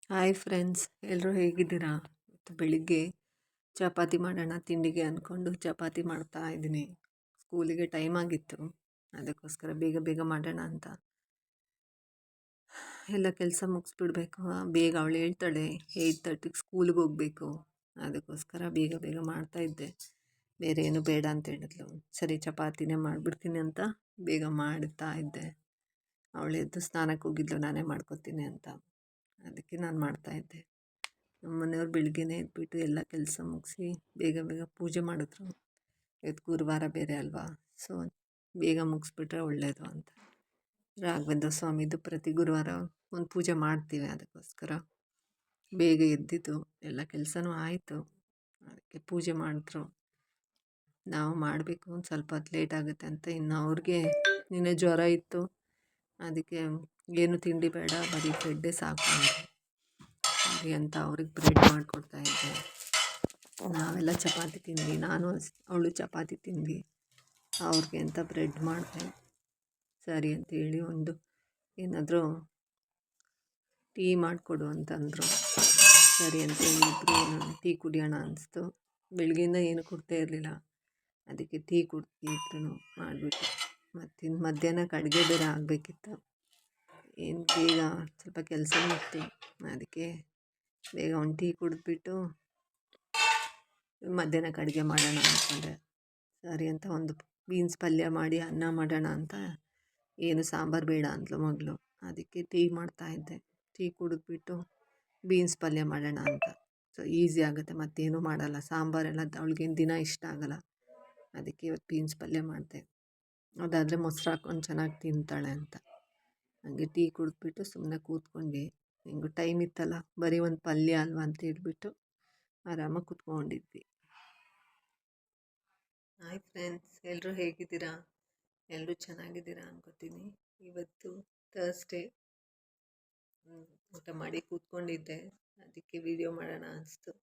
Hi friends, ಎಲ್ಲರೂ ಹೇಗಿದ್ದೀರಾ? ಇವತ್ತು ಬೆಳಿಗ್ಗೆ ಚಪಾತಿ ಮಾಡೋಣ ತಿಂಡಿಗೆ ಅಂದ್ಕೊಂಡು ಚಪಾತಿ ಮಾಡ್ತಾ ಇದ್ದೀನಿ. ಸ್ಕೂಲಿಗೆ ಟೈಮ್ ಆಗಿತ್ತು, ಅದಕ್ಕೋಸ್ಕರ ಬೇಗ ಬೇಗ ಮಾಡೋಣ ಅಂತ ಎಲ್ಲ ಕೆಲಸ ಮುಗಿಸ್ಬಿಡ್ಬೇಕು. ಬೇಗ ಅವಳು ಹೇಳ್ತಾಳೆ 8:30ಗೆ ಸ್ಕೂಲಿಗೆ ಹೋಗಬೇಕು, ಅದಕ್ಕೋಸ್ಕರ ಬೇಗ ಬೇಗ ಮಾಡ್ತಾಯಿದ್ದೆ. ಬೇರೆ ಏನು ಬೇಡ ಅಂತ ಹೇಳಿದ್ಲು. ಸರಿ ಚಪಾತಿನೇ ಮಾಡಿಬಿಡ್ತೀನಿ ಅಂತ ಬೇಗ ಮಾಡ್ತಾ ಇದ್ದೆ. ಅವಳು ಎದ್ದು ಸ್ನಾನಕ್ಕೆ ಹೋಗಿದ್ಲು, ನಾನೇ ಮಾಡ್ಕೊತೀನಿ ಅಂತ. ಅದಕ್ಕೆ ನಾನು ಮಾಡ್ತಾಯಿದ್ದೆ. ನಮ್ಮ ಮನೆಯವ್ರು ಬೆಳಿಗ್ಗೆನೇ ಎದ್ಬಿಟ್ಟು ಎಲ್ಲ ಕೆಲಸ ಮುಗಿಸಿ ಬೇಗ ಬೇಗ ಪೂಜೆ ಮಾಡಿದ್ರು. ಇವತ್ತು ಗುರುವಾರ ಬೇರೆ ಅಲ್ವಾ, ಸೊ ಬೇಗ ಮುಗಿಸ್ಬಿಟ್ರೆ ಒಳ್ಳೆಯದು ಅಂತ. ರಾಘವೇಂದ್ರ ಸ್ವಾಮಿದು ಪ್ರತಿ ಗುರುವಾರ ಒಂದು ಪೂಜೆ ಮಾಡ್ತೀವಿ, ಅದಕ್ಕೋಸ್ಕರ ಬೇಗ ಎದ್ದಿದ್ದು ಎಲ್ಲ ಕೆಲಸನೂ ಆಯಿತು. ಅದಕ್ಕೆ ಪೂಜೆ ಮಾಡಿದ್ರು. ನಾವು ಮಾಡಬೇಕು, ಒಂದು ಸ್ವಲ್ಪ ಹೊತ್ತು ಲೇಟ್ ಆಗುತ್ತೆ ಅಂತ. ಇನ್ನು ಅವ್ರಿಗೆ ನಿನ್ನೆ ಜ್ವರ ಇತ್ತು, ಅದಕ್ಕೆ ಏನು ತಿಂಡಿ ಬೇಡ, ಬರೀ ಬ್ರೆಡ್ಡೇ ಸಾಕು ಹಾಗೆ ಅಂತ ಅವ್ರಿಗೆ ಬ್ರೆಡ್ ಮಾಡಿಕೊಡ್ತಾಯಿದ್ದೆ. ನಾವೆಲ್ಲ ಚಪಾತಿ ತಿಂದ್ವಿ, ನಾನು ಅವಳು ಚಪಾತಿ ತಿಂದ್ವಿ. ಅವ್ರಿಗೆ ಅಂತ ಬ್ರೆಡ್ ಮಾಡಿದೆ. ಸರಿ ಅಂತೇಳಿ ಒಂದು ಏನಾದರೂ ಟೀ ಮಾಡಿಕೊಡು ಅಂತಂದರು. ಸರಿ ಅಂತೇಳಿ ಇಬ್ಬರು ಟೀ ಕುಡಿಯೋಣ ಅನಿಸ್ತು. ಬೆಳಗ್ಗೆಯಿಂದ ಏನು ಕುಡ್ತಾ ಇರಲಿಲ್ಲ, ಅದಕ್ಕೆ ಟೀ ಕುಡ್ತಿದ್ರು ಮಾಡಿಬಿಟ್ಟು. ಮತ್ತಿನ್ನು ಮಧ್ಯಾಹ್ನಕ್ಕೆ ಅಡುಗೆ ಬೇರೆ ಆಗಬೇಕಿತ್ತು. ಏನು ಬೇಗ ಸ್ವಲ್ಪ ಕೆಲಸನೂ ಇತ್ತು, ಅದಕ್ಕೆ ಬೇಗ ಒಂದು ಟೀ ಕುಡಿದ್ಬಿಟ್ಟು ಮಧ್ಯಾಹ್ನಕ್ಕೆ ಅಡುಗೆ ಮಾಡೋಣ ಅಂದ್ಕೊಂಡೆ. ಸರಿ ಅಂತ ಒಂದು ಬೀನ್ಸ್ ಪಲ್ಯ ಮಾಡಿ ಅನ್ನ ಮಾಡೋಣ ಅಂತ. ಏನು ಸಾಂಬಾರು ಬೇಡ ಅಂದ್ಲು ಮಗಳು, ಅದಕ್ಕೆ ಟೀ ಮಾಡ್ತಾಯಿದ್ದೆ. ಟೀ ಕುಡಿದ್ಬಿಟ್ಟು ಬೀನ್ಸ್ ಪಲ್ಯ ಮಾಡೋಣ ಅಂತ. ಸೊ ಈಸಿ ಆಗುತ್ತೆ, ಮತ್ತೇನೂ ಮಾಡಲ್ಲ. ಸಾಂಬಾರೆಲ್ಲ ಅವಳಿಗೇನು ದಿನ ಇಷ್ಟ ಆಗಲ್ಲ, ಅದಕ್ಕೆ ಇವತ್ತು ಬೀನ್ಸ್ ಪಲ್ಯ ಮಾಡಿದೆ. ಅದಾದರೆ ಮೊಸರು ಹಾಕ್ಕೊಂಡು ಚೆನ್ನಾಗಿ ತಿಂತಾಳೆ ಅಂತ. ಹಾಗೆ ಟೀ ಕುಡಿದ್ಬಿಟ್ಟು ಸುಮ್ಮನೆ ಕೂತ್ಕೊಂಡ್ವಿ. ಹೆಂಗೂ ಟೈಮ್ ಇತ್ತಲ್ಲ, ಬರೀ ಒಂದು ಪಲ್ಯ ಅಲ್ವಾ ಅಂತ ಹೇಳ್ಬಿಟ್ಟು ಆರಾಮಾಗಿ ಕೂತ್ಕೊಂಡಿದ್ವಿ. ಹಾಯ್ ಫ್ರೆಂಡ್ಸ್, ಎಲ್ಲರೂ ಹೇಗಿದ್ದೀರಾ? ಎಲ್ಲರೂ ಚೆನ್ನಾಗಿದ್ದೀರಾ ಅನ್ಕೋತೀನಿ. ಇವತ್ತು ಥರ್ಸ್ಡೇ, ಊಟ ಮಾಡಿ ಕೂತ್ಕೊಂಡಿದ್ದೆ, ಅದಕ್ಕೆ ವಿಡಿಯೋ ಮಾಡೋಣ ಅನಿಸ್ತು.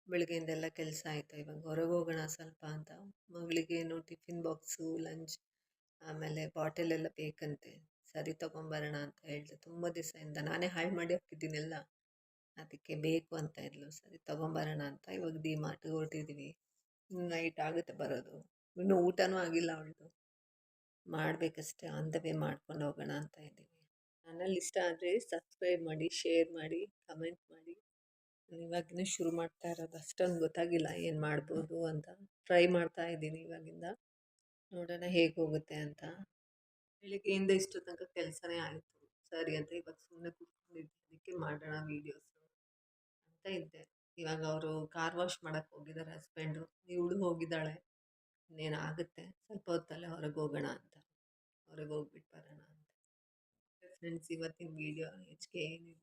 ಬೆಳಗ್ಗೆಯಿಂದೆಲ್ಲ ಕೆಲಸ ಆಯಿತು. ಇವಾಗ ಹೊರಗೆ ಹೋಗೋಣ ಸ್ವಲ್ಪ ಅಂತ. ಮಗಳಿಗೇನು ಟಿಫಿನ್ ಬಾಕ್ಸು, ಲಂಚ್, ಆಮೇಲೆ ಬಾಟಲೆಲ್ಲ ಬೇಕಂತೆ. ಸರಿ ತೊಗೊಂಬರೋಣ ಅಂತ ಹೇಳಿದೆ. ತುಂಬ ದಿವಸದಿಂದ ನಾನೇ ಹಾಳು ಮಾಡಿ ಹಾಕಿದ್ದೀನೆಲ್ಲ, ಅದಕ್ಕೆ ಬೇಕು ಅಂತ ಇದ್ಲು. ಸರಿ ತೊಗೊಂಬರೋಣ ಅಂತ ಇವಾಗ ಡಿ-ಮಾರ್ಟ್ಗೆ ಹೊರಟಿದ್ದೀವಿ. ನೈಟ್ ಆಗುತ್ತೆ ಬರೋದು, ಇನ್ನೂ ಊಟನೂ ಆಗಿಲ್ಲ ಅವಳದು. ಮಾಡಬೇಕಷ್ಟೇ, ಆನ್ ದ ವೇ ಮಾಡ್ಕೊಂಡು ಹೋಗೋಣ ಅಂತ ಇದ್ದೀವಿ. ಚಾನಲ್ ಇಷ್ಟ ಆದರೆ ಸಬ್ಸ್ಕ್ರೈಬ್ ಮಾಡಿ, ಶೇರ್ ಮಾಡಿ, ಕಮೆಂಟ್ ಮಾಡಿ. ಇವಾಗಿನ್ನೂ ಶುರು ಮಾಡ್ತಾ ಇರೋದು, ಅಷ್ಟೊಂದು ಗೊತ್ತಾಗಿಲ್ಲ ಏನು ಮಾಡ್ಬೋದು ಅಂತ. ಟ್ರೈ ಮಾಡ್ತಾ ಇದ್ದೀನಿ ಇವಾಗಿಂದ, ನೋಡೋಣ ಹೇಗೆ ಹೋಗುತ್ತೆ ಅಂತ. ಬೆಳಿಗ್ಗೆಯಿಂದ ಇಷ್ಟು ತನಕ ಕೆಲಸನೇ ಆಯಿತು. ಸರಿ ಅಂತ ಇವಾಗ ಸುಮ್ಮನೆ ಕೂತ್ಕೊಂಡಿದ್ದೆ, ಅದಕ್ಕೆ ಮಾಡೋಣ ವೀಡಿಯೋಸು ಅಂತ ಇದ್ದೆ. ಇವಾಗ ಅವರು ಕಾರ್ ವಾಶ್ ಮಾಡೋಕ್ಕೆ ಹೋಗಿದ್ದಾರೆ ಹಸ್ಬೆಂಡು, ಇವಳು ಹೋಗಿದ್ದಾಳೆ. ಇನ್ನೇನು ಆಗುತ್ತೆ, ಸ್ವಲ್ಪ ಹೊತ್ತಲ್ಲೇ ಹೊರಗೆ ಹೋಗೋಣ ಅಂತ. ಹೊರಗೆ ಹೋಗ್ಬಿಟ್ಟು ಬರೋಣ ಅಂತ. ಫ್ರೆಂಡ್ಸ್, ಇವತ್ತಿನ ವೀಡಿಯೋ ಹೆಚ್ಚಿಗೆ ಏನಿಲ್ಲ,